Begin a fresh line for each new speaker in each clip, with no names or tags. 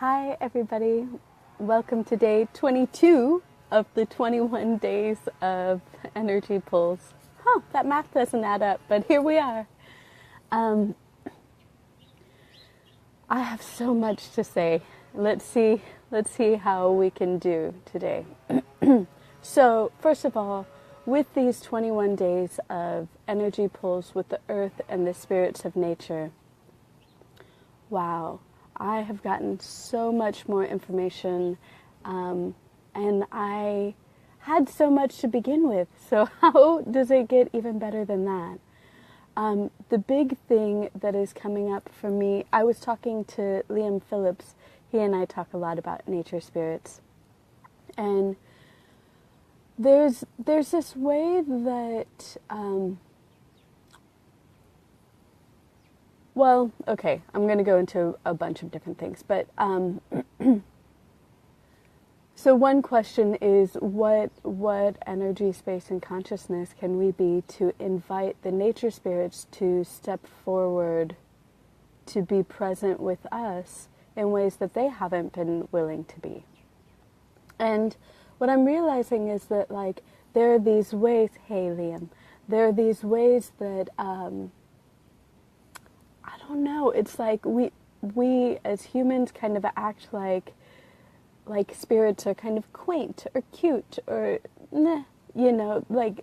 Hi, everybody. Welcome to day 22 of the 21 days of energy pulls. That math doesn't add up, but here we are. I have so much to say. Let's see how we can do today. So, first of all, with these 21 days of energy pulls with the earth and the spirits of nature, wow, I have gotten so much more information, and I had so much to begin with. So how does it get even better than that? The big thing that is coming up for me, I was talking to Liam Phillips. He and I talk a lot about nature spirits. And there's this way that, I'm going to go into a bunch of different things. But so one question is, what energy, space, and consciousness can we be to invite the nature spirits to step forward, to be present with us in ways that they haven't been willing to be? And what I'm realizing is that, there are these ways, hey Liam, there are these ways that, I don't know, it's like we as humans kind of act like spirits are kind of quaint or cute or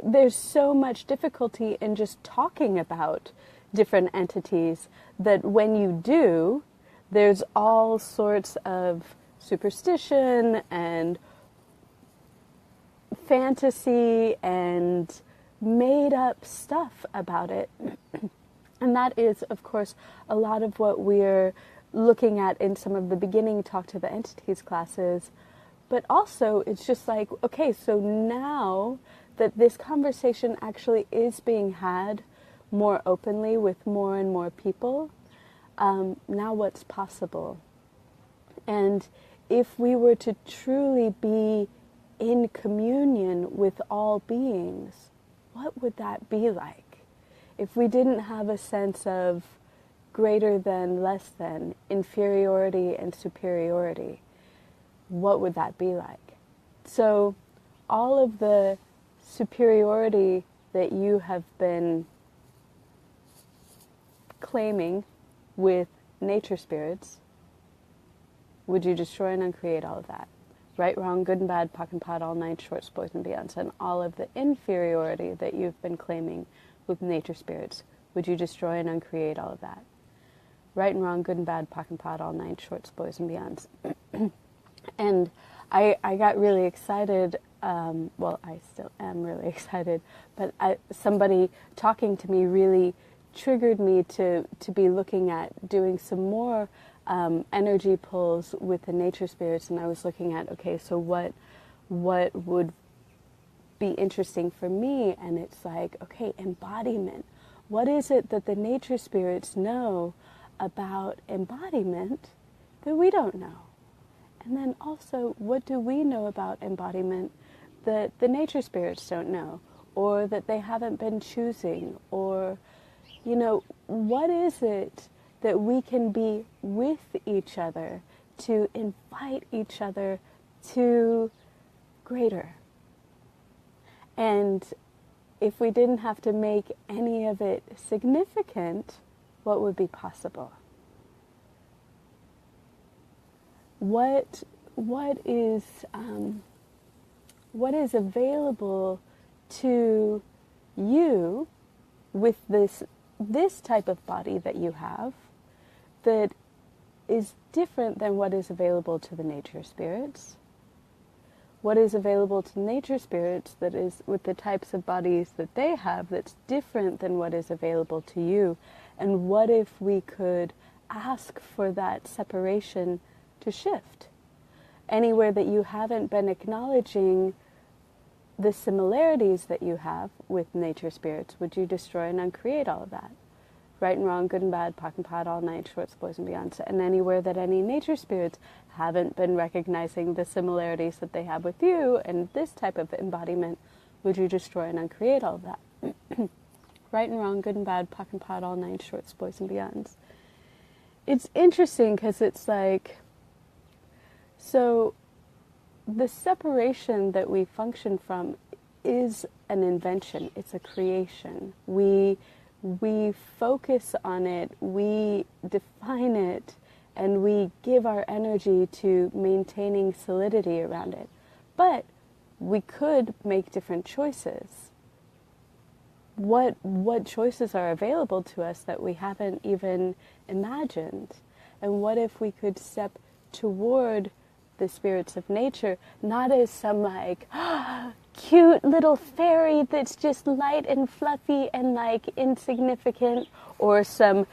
there's so much difficulty in just talking about different entities that when you do, there's all sorts of superstition and fantasy and made up stuff about it. And that is, of course, a lot of what we're looking at in some of the beginning Talk to the Entities classes. But also, it's just like, okay, so now that this conversation actually is being had more openly with more and more people, now what's possible? And if we were to truly be in communion with all beings, what would that be like? If we didn't have a sense of greater than, less than, inferiority and superiority, what would that be like? So all of the superiority that you have been claiming with nature spirits, would you destroy and uncreate all of that? Right, wrong, good and bad, POC and POD, all nine shorts, boys and beyonds, and all of the inferiority that you've been claiming with nature spirits, would you destroy and uncreate all of that? Right and wrong, good and bad, POC and POD, all nine shorts, boys and beyonds. And I got really excited, I still am really excited, but somebody talking to me really triggered me to be looking at doing some more energy pulls with the nature spirits. And I was looking at, okay, so what would be interesting for me? And it's like, okay, embodiment. What is it that the nature spirits know about embodiment that we don't know? And then also, what do we know about embodiment that the nature spirits don't know, or that they haven't been choosing? Or, what is it that we can be with each other to invite each other to greater? And if we didn't have to make any of it significant, what would be possible? What is available to you with this type of body that you have that is different than what is available to the nature spirits? What is available to nature spirits that is with the types of bodies that they have that's different than what is available to you? And what if we could ask for that separation to shift? Anywhere that you haven't been acknowledging the similarities that you have with nature spirits, would you destroy and uncreate all of that? Right and wrong, good and bad, POC and POD, all nine shorts, boys and beyonds. And anywhere that any nature spirits haven't been recognizing the similarities that they have with you and this type of embodiment, would you destroy and uncreate all of that? Right and wrong, good and bad, POC and POD, all nine shorts, boys and beyonds. It's interesting because it's like, So the separation that we function from is an invention. It's a creation. We focus on it, we define it, and we give our energy to maintaining solidity around it. But we could make different choices. What choices are available to us that we haven't even imagined? And what if we could step toward the spirits of nature, not as some like cute little fairy that's just light and fluffy and like insignificant, or some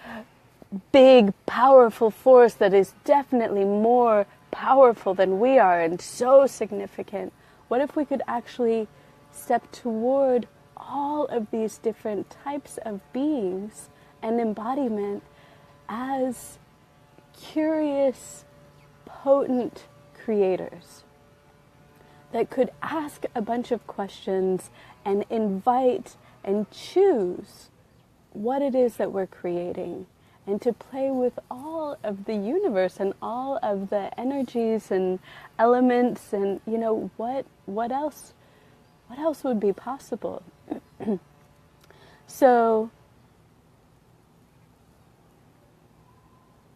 big powerful force that is definitely more powerful than we are and so significant. What if we could actually step toward all of these different types of beings and embodiment as curious, potent creators that could ask a bunch of questions and invite and choose what it is that we're creating, and to play with all of the universe and all of the energies and elements, and what else would be possible. So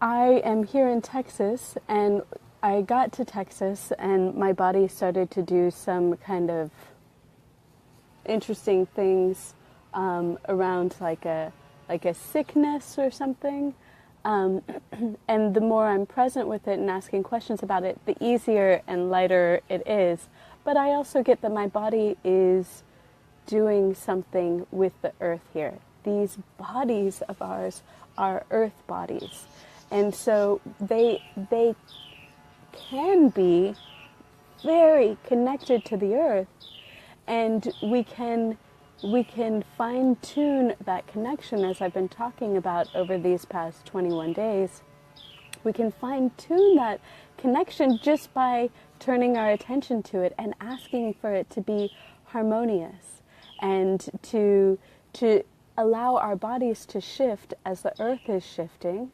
I am here in Texas, and I got to Texas and my body started to do some kind of interesting things around like a sickness or something. And the more I'm present with it and asking questions about it, the easier and lighter it is. But I also get that my body is doing something with the earth here. These bodies of ours are earth bodies. And so they can be very connected to the earth, and we can fine-tune that connection, as I've been talking about over these past 21 days. We can fine-tune that connection just by turning our attention to it and asking for it to be harmonious, and to allow our bodies to shift as the earth is shifting,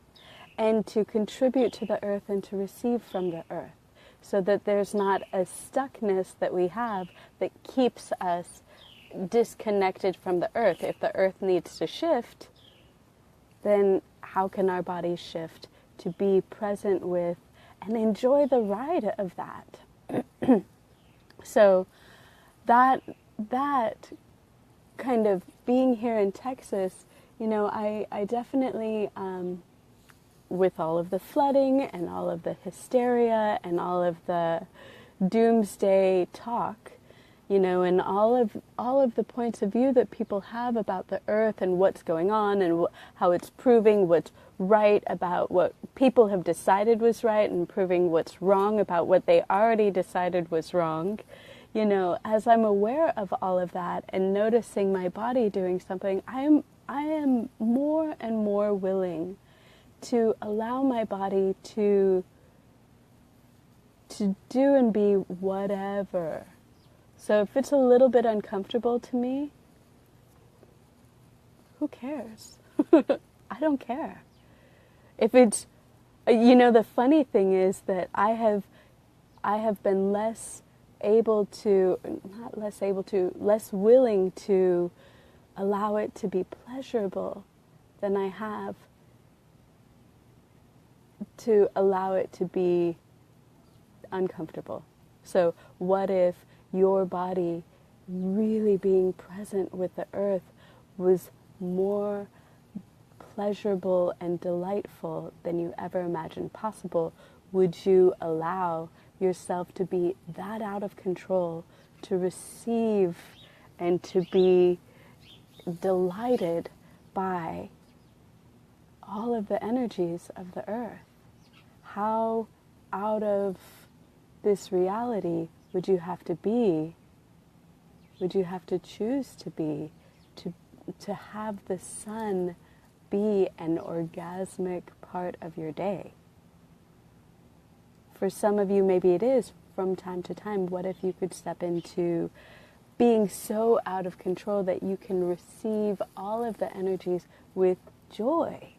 and to contribute to the earth and to receive from the earth, so that there's not a stuckness that we have that keeps us disconnected from the earth. If the earth needs to shift, then how can our bodies shift to be present with and enjoy the ride of that? So that kind of being here in Texas, I definitely, with all of the flooding and all of the hysteria and all of the doomsday talk, and all of the points of view that people have about the earth and what's going on and how it's proving what's right about what people have decided was right and proving what's wrong about what they already decided was wrong. As I'm aware of all of that and noticing my body doing something, I am more and more willing to allow my body to do and be whatever. So if it's a little bit uncomfortable to me, who cares? I don't care. If it's, the funny thing is that I have been less willing to allow it to be pleasurable than I have to allow it to be uncomfortable. So what if your body really being present with the earth was more pleasurable and delightful than you ever imagined possible? Would you allow yourself to be that out of control, to receive and to be delighted by all of the energies of the earth? How out of this reality would you have to be? Would you have to choose to be, to have the sun be an orgasmic part of your day? For some of you, maybe it is from time to time. What if you could step into being so out of control that you can receive all of the energies with joy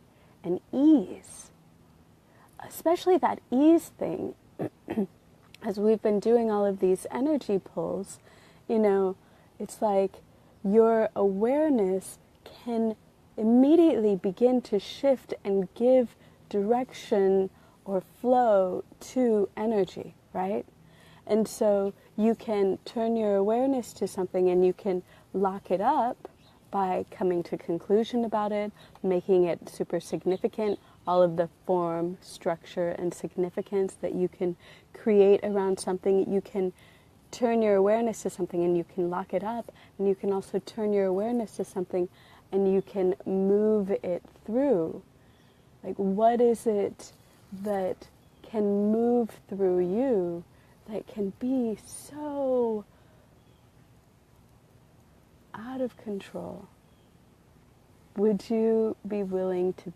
and ease? Especially that ease thing. as we've been doing all of these energy pulls, it's like your awareness can immediately begin to shift and give direction or flow to energy, right? And so you can turn your awareness to something and you can lock it up by coming to conclusion about it, making it super significant, all of the form, structure, and significance that you can create around something. You can turn your awareness to something and you can lock it up, and you can also turn your awareness to something and you can move it through. Like, what is it that can move through you that can be so out of control? Would you be willing to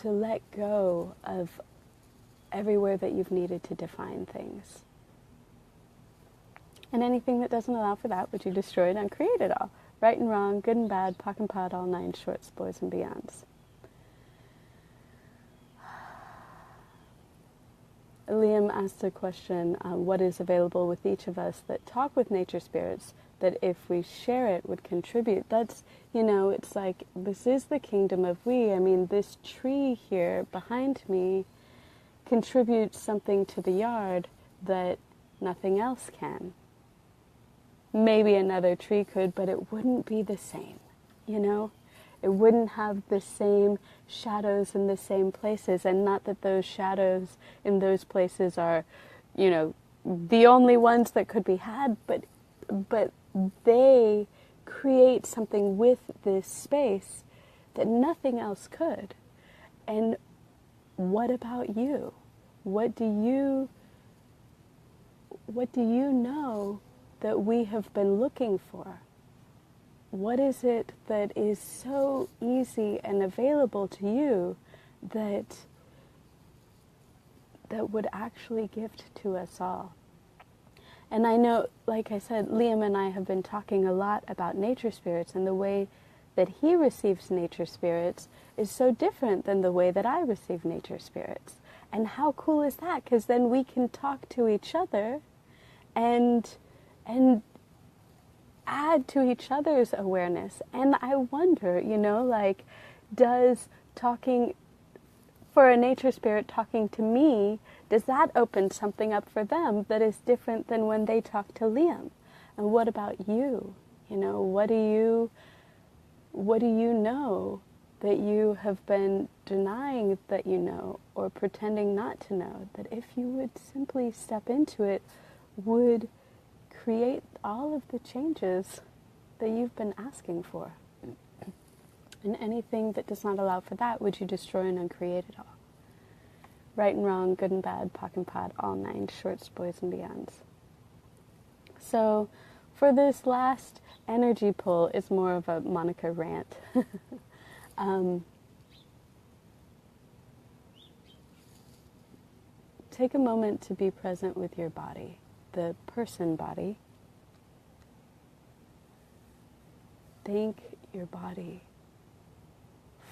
let go of everywhere that you've needed to define things? And anything that doesn't allow for that, would you destroy it and create it all? Right and wrong, good and bad, pock and pod, all nine shorts, boys and beyonds. Liam asked a question, what is available with each of us that talk with nature spirits, that if we share it would contribute? That's, it's like, this is the kingdom of we. I mean, this tree here behind me contributes something to the yard that nothing else can. Maybe another tree could, but it wouldn't be the same, It wouldn't have the same shadows in the same places, and not that those shadows in those places are, the only ones that could be had, but they create something with this space that nothing else could. And what about you? What do you know that we have been looking for? What is it that is so easy and available to you that would actually gift to us all? And I know, like I said, Liam and I have been talking a lot about nature spirits, and the way that he receives nature spirits is so different than the way that I receive nature spirits. And how cool is that? Because then we can talk to each other and add to each other's awareness. And I wonder, does talking, for a nature spirit talking to me, does that open something up for them that is different than when they talk to Liam? And what about you? What do you know that you have been denying that you know, or pretending not to know, that if you would simply step into it, would create all of the changes that you've been asking for? And anything that does not allow for that, would you destroy and uncreate it all? Right and wrong, good and bad, pock and pod, all nine shorts, boys and beyonds. So for this last energy pull, it's more of a Monica rant. Take a moment to be present with your body, the person body. Thank your body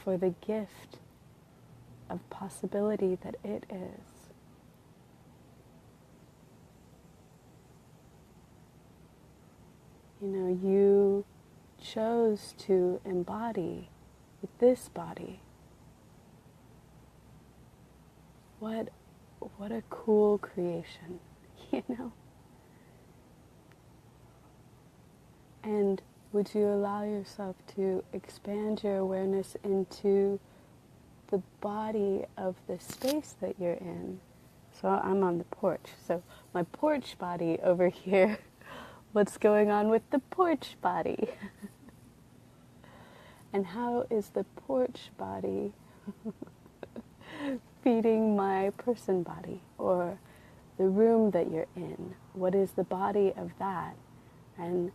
for the gift of possibility that it is. You chose to embody with this body. What a cool creation, And would you allow yourself to expand your awareness into the body of the space that you're in? So I'm on the porch. So my porch body over here, what's going on with the porch body? And how is the porch body feeding my person body, or the room that you're in? What is the body of that? And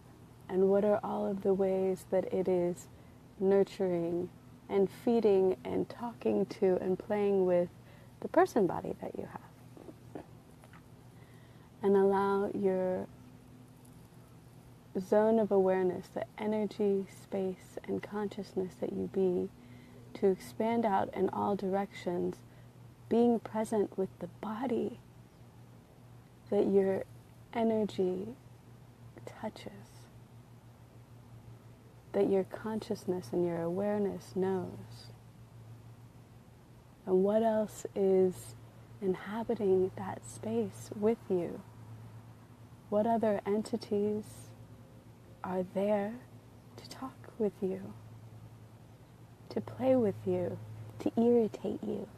what are all of the ways that it is nurturing and feeding and talking to and playing with the person body that you have? And allow your zone of awareness, the energy, space, and consciousness that you be, to expand out in all directions being present with the body that your energy touches, that your consciousness and your awareness knows. And what else is inhabiting that space with you? What other entities are there to talk with you, to play with you, to irritate you,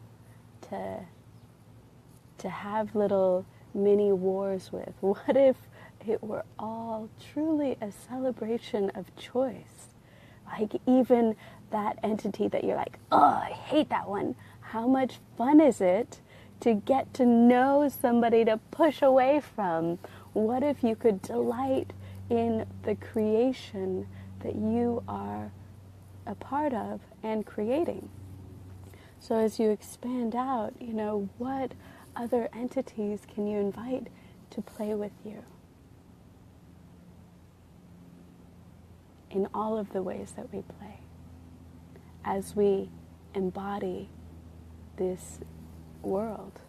to have little mini wars with? What if it were all truly a celebration of choice? Like even that entity that you're like, oh, I hate that one. How much fun is it to get to know somebody to push away from? What if you could delight in the creation that you are a part of and creating? So as you expand out, what other entities can you invite to play with you in all of the ways that we play as we embody this world,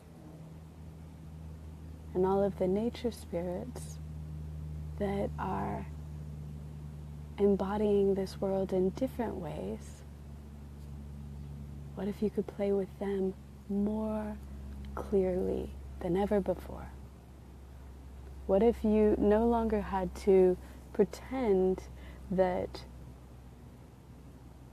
and all of the nature spirits that are embodying this world in different ways? What if you could play with them more clearly than ever before? What if you no longer had to pretend that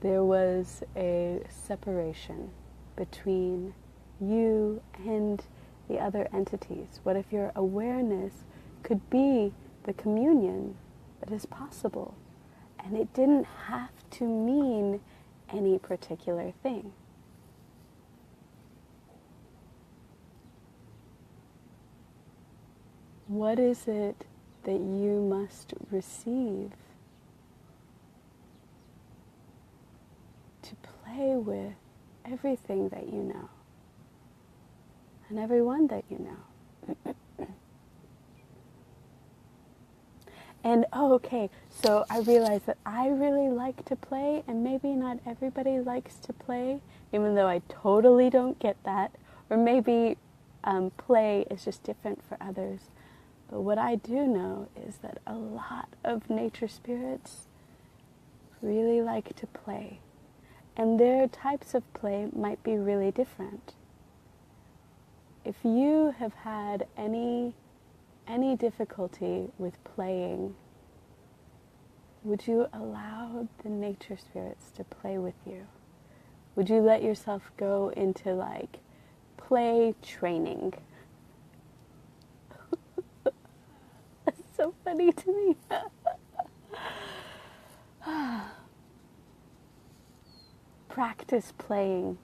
there was a separation between you and the other entities? What if your awareness could be the communion that is possible, and it didn't have to mean any particular thing? What is it that you must receive to play with everything that you know and everyone that you know? And okay, so I realize that I really like to play, and maybe not everybody likes to play, even though I totally don't get that. Or maybe play is just different for others. But what I do know is that a lot of nature spirits really like to play. And their types of play might be really different. If you have had any difficulty with playing, would you allow the nature spirits to play with you? Would you let yourself go into like play training? That's so funny to me. Practice playing.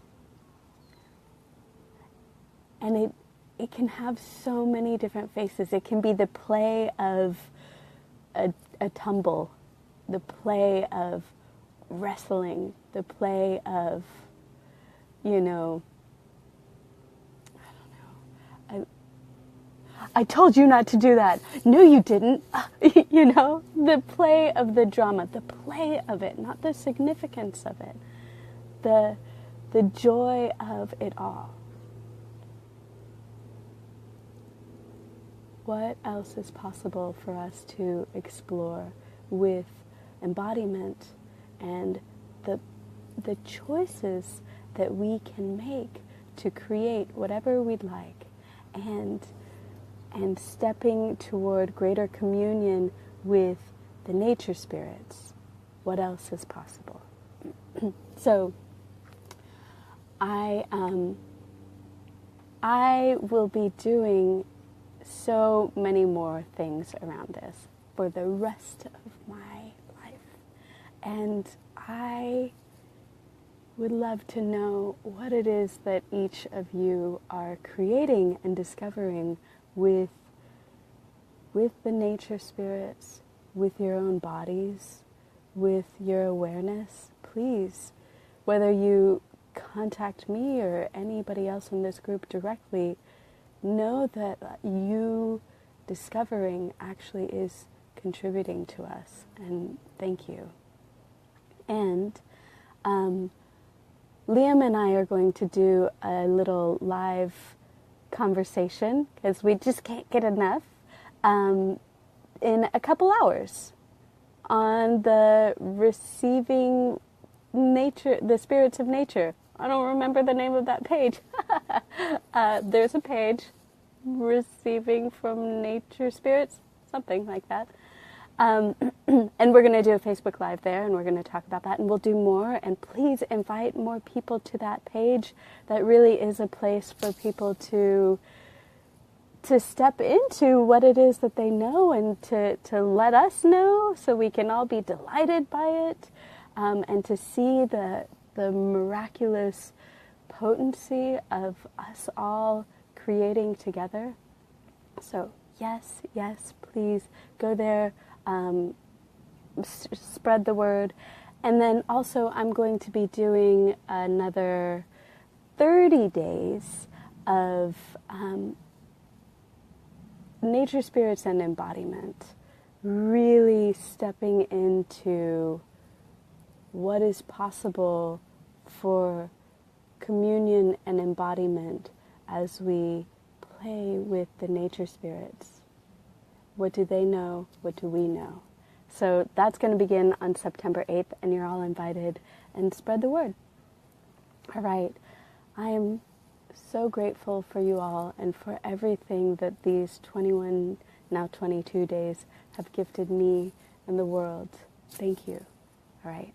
And it can have so many different faces. It can be the play of a tumble, the play of wrestling, the play of, I told you not to do that. No, you didn't. The play of the drama, the play of it, not the significance of it, the joy of it all. What else is possible for us to explore with embodiment and the choices that we can make to create whatever we'd like, and stepping toward greater communion with the nature spirits? What else is possible? So I will be doing so many more things around this for the rest of my life. And I would love to know what it is that each of you are creating and discovering with the nature spirits, with your own bodies, with your awareness. Please, whether you contact me or anybody else in this group directly, know that you discovering actually is contributing to us, and thank you. And Liam and I are going to do a little live conversation because we just can't get enough in a couple hours on the receiving nature, the spirits of nature. I don't remember the name of that page. There's a page, receiving from nature spirits, something like that. And we're going to do a Facebook Live there, and we're going to talk about that, and we'll do more. And please invite more people to that page. That really is a place for people to step into what it is that they know, and to let us know, so we can all be delighted by it, and to see the miraculous potency of us all creating together. So yes, please go there. Spread the word. And then also I'm going to be doing another 30 days of nature spirits and embodiment, really stepping into what is possible for communion and embodiment as we play with the nature spirits. What do they know? What do we know? So that's going to begin on September 8th, and you're all invited, and spread the word. All right. I am so grateful for you all and for everything that these 21, now 22 days have gifted me and the world. Thank you. All right.